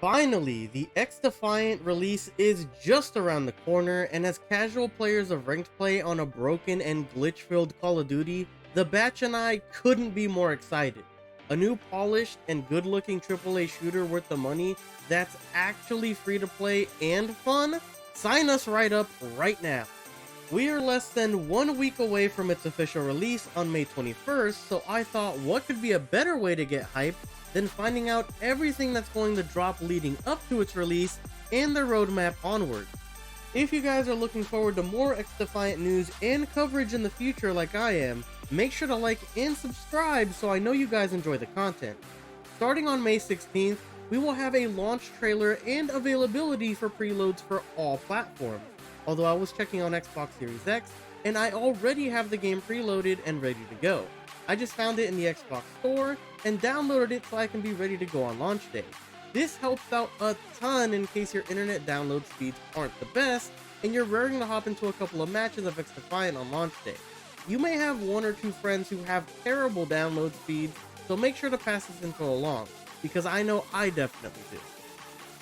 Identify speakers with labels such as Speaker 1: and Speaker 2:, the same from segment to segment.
Speaker 1: Finally, the XDefiant release is just around the corner, and as casual players of ranked play on a broken and glitch-filled Call of Duty, the batch and I couldn't be more excited. A new polished and good-looking AAA shooter worth the money that's actually free to play and fun? Sign us right up right now. We are less than 1 week away from its official release on May 21st, so I thought what could be a better way to get hyped than finding out everything that's going to drop leading up to its release and the roadmap onward. If you guys are looking forward to more XDefiant news and coverage in the future like I am, make sure to like and subscribe so I know you guys enjoy the content. Starting on May 16th, we will have a launch trailer and availability for preloads for all platforms. Although I was checking on Xbox Series X, and I already have the game preloaded and ready to go. I just found it in the Xbox store and downloaded it so I can be ready to go on launch day. This helps out a ton in case your internet download speeds aren't the best and you're raring to hop into a couple of matches of XDefiant on launch day. You may have one or two friends who have terrible download speeds, so make sure to pass this info along, because I know I definitely do.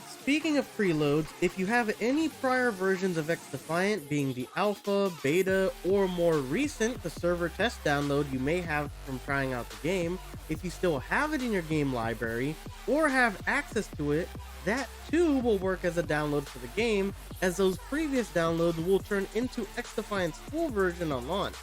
Speaker 1: Speaking of preloads, if you have any prior versions of XDefiant, being the alpha, beta, or more recent, the server test download you may have from trying out the game, if you still have it in your game library, or have access to it, that too will work as a download for the game, as those previous downloads will turn into XDefiant's full version on launch.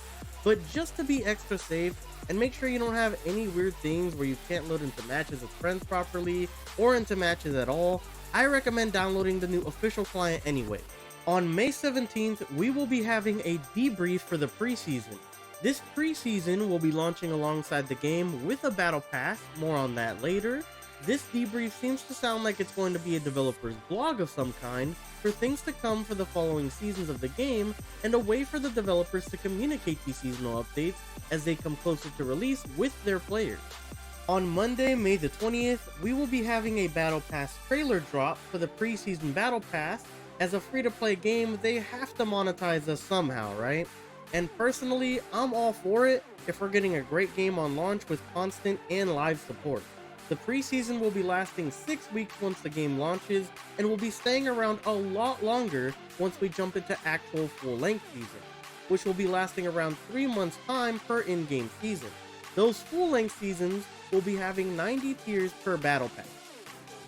Speaker 1: But just to be extra safe, and make sure you don't have any weird things where you can't load into matches with friends properly, or into matches at all, I recommend downloading the new official client anyway. On May 17th, we will be having a debrief for the preseason. This preseason will be launching alongside the game with a battle pass, more on that later. This debrief seems to sound like it's going to be a developer's blog of some kind for things to come for the following seasons of the game, and a way for the developers to communicate these seasonal updates as they come closer to release with their players. On Monday, May the 20th, we will be having a Battle Pass trailer drop for the preseason Battle Pass. As a free-to-play game, they have to monetize us somehow, right? And personally, I'm all for it if we're getting a great game on launch with constant and live support. The preseason will be lasting 6 weeks once the game launches, and will be staying around a lot longer once we jump into actual full-length season, which will be lasting around 3 months' time per in-game season. Those full-length seasons will be having 90 tiers per battle pass.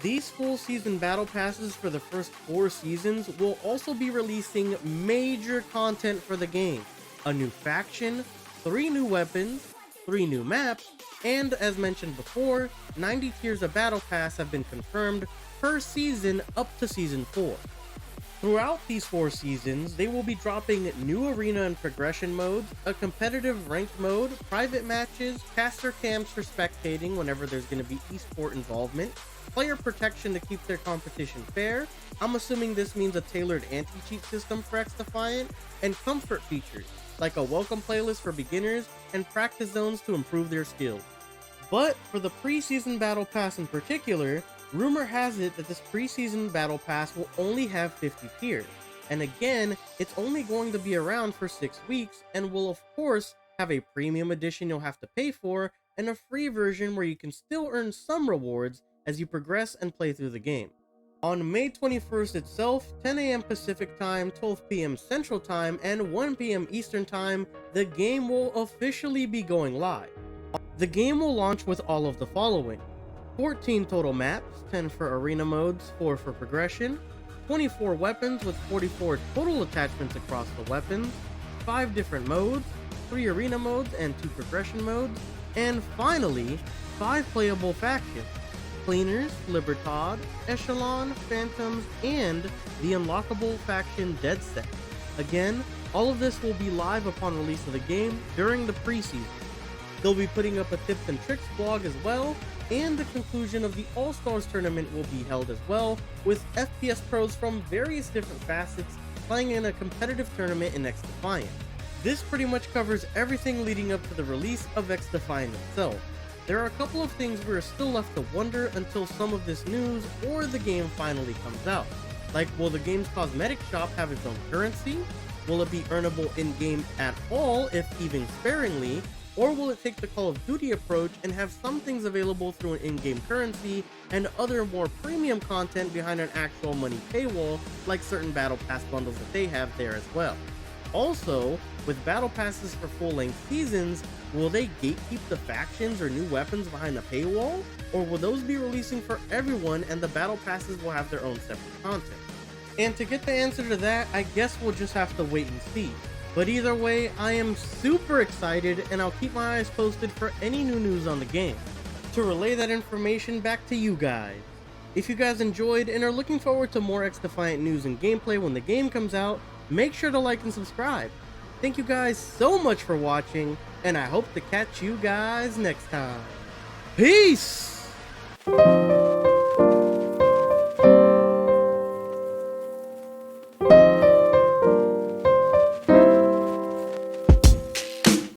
Speaker 1: These full season battle passes for the first 4 seasons will also be releasing major content for the game: a new faction, 3 new weapons, 3 new maps, and as mentioned before, 90 tiers of battle pass have been confirmed per season up to season 4. Throughout these 4 seasons, they will be dropping new arena and progression modes, a competitive ranked mode, private matches, caster camps for spectating whenever there's going to be esport involvement, player protection to keep their competition fair. I'm assuming this means a tailored anti-cheat system for XDefiant, and comfort features, like a welcome playlist for beginners and practice zones to improve their skills. But for the preseason battle pass in particular, rumor has it that this preseason battle pass will only have 50 tiers, and again, it's only going to be around for 6 weeks, and will of course have a premium edition you'll have to pay for, and a free version where you can still earn some rewards as you progress and play through the game. On May 21st itself, 10 AM Pacific Time, 12 PM Central Time, and 1 PM Eastern Time, the game will officially be going live. The game will launch with all of the following: 14 total maps, 10 for arena modes, 4 for progression, 24 weapons with 44 total attachments across the weapons, 5 different modes, 3 arena modes and 2 progression modes, and finally, 5 playable factions: Cleaners, Libertad, Echelon, Phantoms, and the unlockable faction Dead Set. Again, all of this will be live upon release of the game during the preseason. They'll be putting up a tips and tricks blog as well, and the conclusion of the All-Stars tournament will be held as well, with FPS pros from various different facets playing in a competitive tournament in XDefiant. This pretty much covers everything leading up to the release of XDefiant itself. There are a couple of things we're still left to wonder until some of this news or the game finally comes out. Like, will the game's cosmetic shop have its own currency? Will it be earnable in-game at all, if even sparingly? Or will it take the Call of Duty approach and have some things available through an in-game currency and other more premium content behind an actual money paywall, like certain Battle Pass bundles that they have there as well? Also, with Battle Passes for full-length seasons, will they gatekeep the factions or new weapons behind the paywall? Or will those be releasing for everyone and the Battle Passes will have their own separate content? And to get the answer to that, I guess we'll just have to wait and see. But either way, I am super excited and I'll keep my eyes posted for any new news on the game, to relay that information back to you guys. If you guys enjoyed and are looking forward to more XDefiant news and gameplay when the game comes out, make sure to like and subscribe. Thank you guys so much for watching, and I hope to catch you guys next time. Peace!